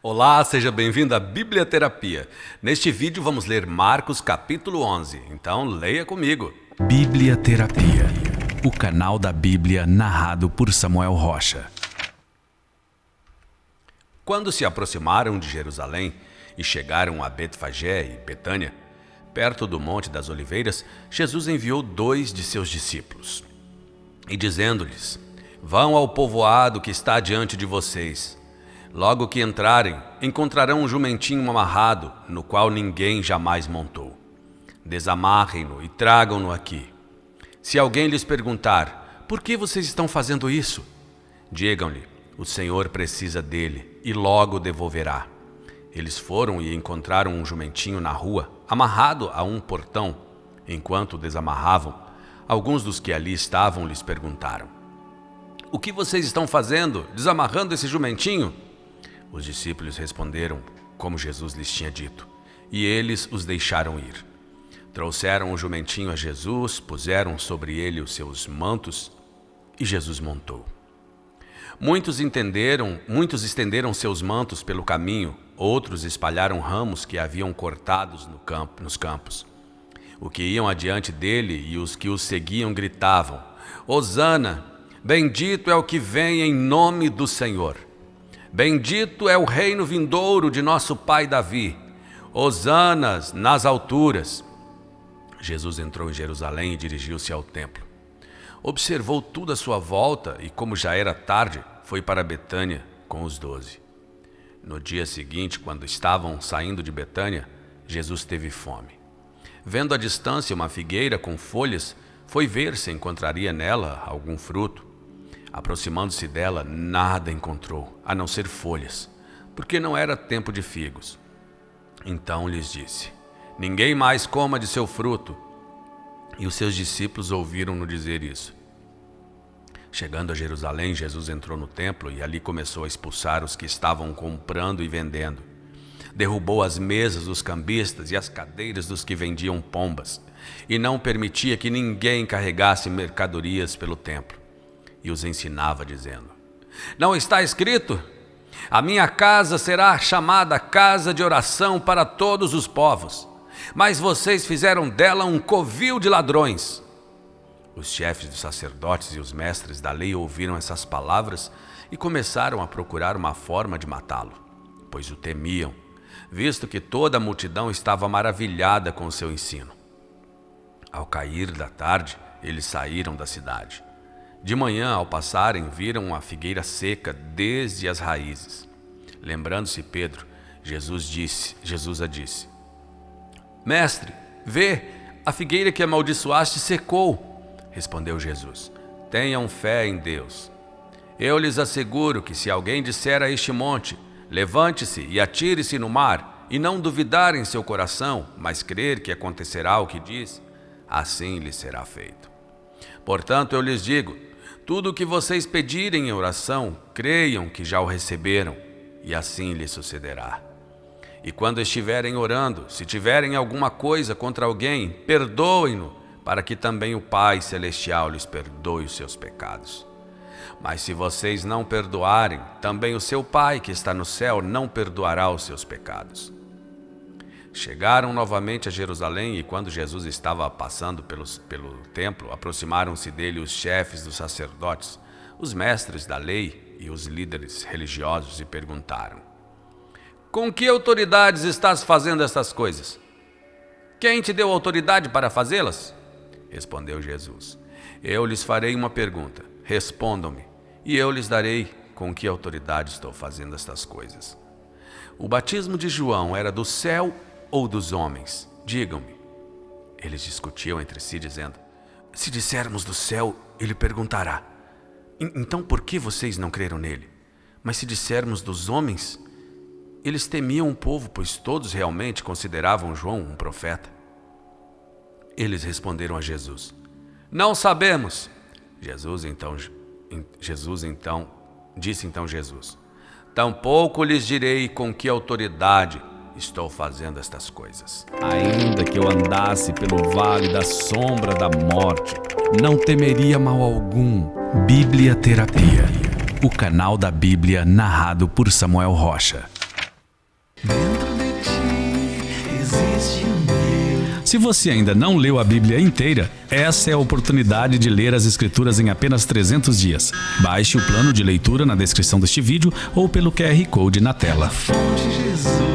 Olá, seja bem-vindo à Biblioterapia. Neste vídeo vamos ler Marcos capítulo 11, então leia comigo. Biblioterapia, o canal da Bíblia narrado por Samuel Rocha. Quando se aproximaram de Jerusalém e chegaram a Betfagé e Betânia, perto do Monte das Oliveiras, Jesus enviou 2 de seus discípulos e dizendo-lhes: Vão ao povoado que está diante de vocês. Logo que entrarem, encontrarão um jumentinho amarrado, no qual ninguém jamais montou. Desamarrem-no e tragam-no aqui. Se alguém lhes perguntar: por que vocês estão fazendo isso? Digam-lhe: o Senhor precisa dele e logo o devolverá. Eles foram e encontraram um jumentinho na rua, amarrado a um portão. Enquanto o desamarravam, alguns dos que ali estavam lhes perguntaram: o que vocês estão fazendo, desamarrando esse jumentinho? Os discípulos responderam como Jesus lhes tinha dito, e eles os deixaram ir. Trouxeram o jumentinho a Jesus, puseram sobre ele os seus mantos, e Jesus montou. Muitos estenderam seus mantos pelo caminho, outros espalharam ramos que haviam cortados nos campos. O que iam adiante dele e os que o seguiam gritavam: Hosana! Bendito é o que vem em nome do Senhor. Bendito é o reino vindouro de nosso pai Davi. Hosanas nas alturas. Jesus entrou em Jerusalém e dirigiu-se ao templo. Observou tudo à sua volta e, como já era tarde, foi para Betânia com os 12. No dia seguinte, quando estavam saindo de Betânia, Jesus teve fome. Vendo à distância uma figueira com folhas, foi ver se encontraria nela algum fruto. Aproximando-se dela, nada encontrou, a não ser folhas, porque não era tempo de figos. Então lhes disse: ninguém mais coma de seu fruto. E os seus discípulos ouviram-no dizer isso. Chegando a Jerusalém, Jesus entrou no templo e ali começou a expulsar os que estavam comprando e vendendo. Derrubou as mesas dos cambistas e as cadeiras dos que vendiam pombas, e não permitia que ninguém carregasse mercadorias pelo templo. E os ensinava, dizendo: não está escrito? A minha casa será chamada casa de oração para todos os povos, mas vocês fizeram dela um covil de ladrões. Os chefes dos sacerdotes e os mestres da lei ouviram essas palavras e começaram a procurar uma forma de matá-lo, pois o temiam, visto que toda a multidão estava maravilhada com o seu ensino. Ao cair da tarde, eles saíram da cidade. De manhã, ao passarem, viram a figueira seca desde as raízes. Lembrando-se Pedro, Jesus a disse: Mestre, vê, a figueira que amaldiçoaste secou. Respondeu Jesus: tenham fé em Deus. Eu lhes asseguro que se alguém disser a este monte: levante-se e atire-se no mar, e não duvidar em seu coração, mas crer que acontecerá o que diz, assim lhe será feito. Portanto, eu lhes digo: tudo o que vocês pedirem em oração, creiam que já o receberam, e assim lhes sucederá. E quando estiverem orando, se tiverem alguma coisa contra alguém, perdoem-no, para que também o Pai Celestial lhes perdoe os seus pecados. Mas se vocês não perdoarem, também o seu Pai que está no céu não perdoará os seus pecados. Chegaram novamente a Jerusalém e quando Jesus estava passando pelo templo, aproximaram-se dele os chefes dos sacerdotes, os mestres da lei e os líderes religiosos e perguntaram: com que autoridades estás fazendo estas coisas? Quem te deu autoridade para fazê-las? Respondeu Jesus: eu lhes farei uma pergunta, respondam-me, e eu lhes darei com que autoridade estou fazendo estas coisas. O batismo de João era do céu ou dos homens? Digam-me. Eles discutiam entre si, dizendo: se dissermos do céu, ele perguntará: então por que vocês não creram nele? Mas se dissermos dos homens, eles temiam o povo, pois todos realmente consideravam João um profeta. Eles responderam a Jesus: não sabemos. Disse então Jesus: tampouco lhes direi com que autoridade estou fazendo estas coisas. Ainda que eu andasse pelo vale da sombra da morte, não temeria mal algum. Biblioterapia, o canal da Bíblia narrado por Samuel Rocha. Dentro de ti existe um Deus. Se você ainda não leu a Bíblia inteira, essa é a oportunidade de ler as Escrituras em apenas 300 dias. Baixe o plano de leitura na descrição deste vídeo ou pelo QR Code na tela. Fonte Jesus.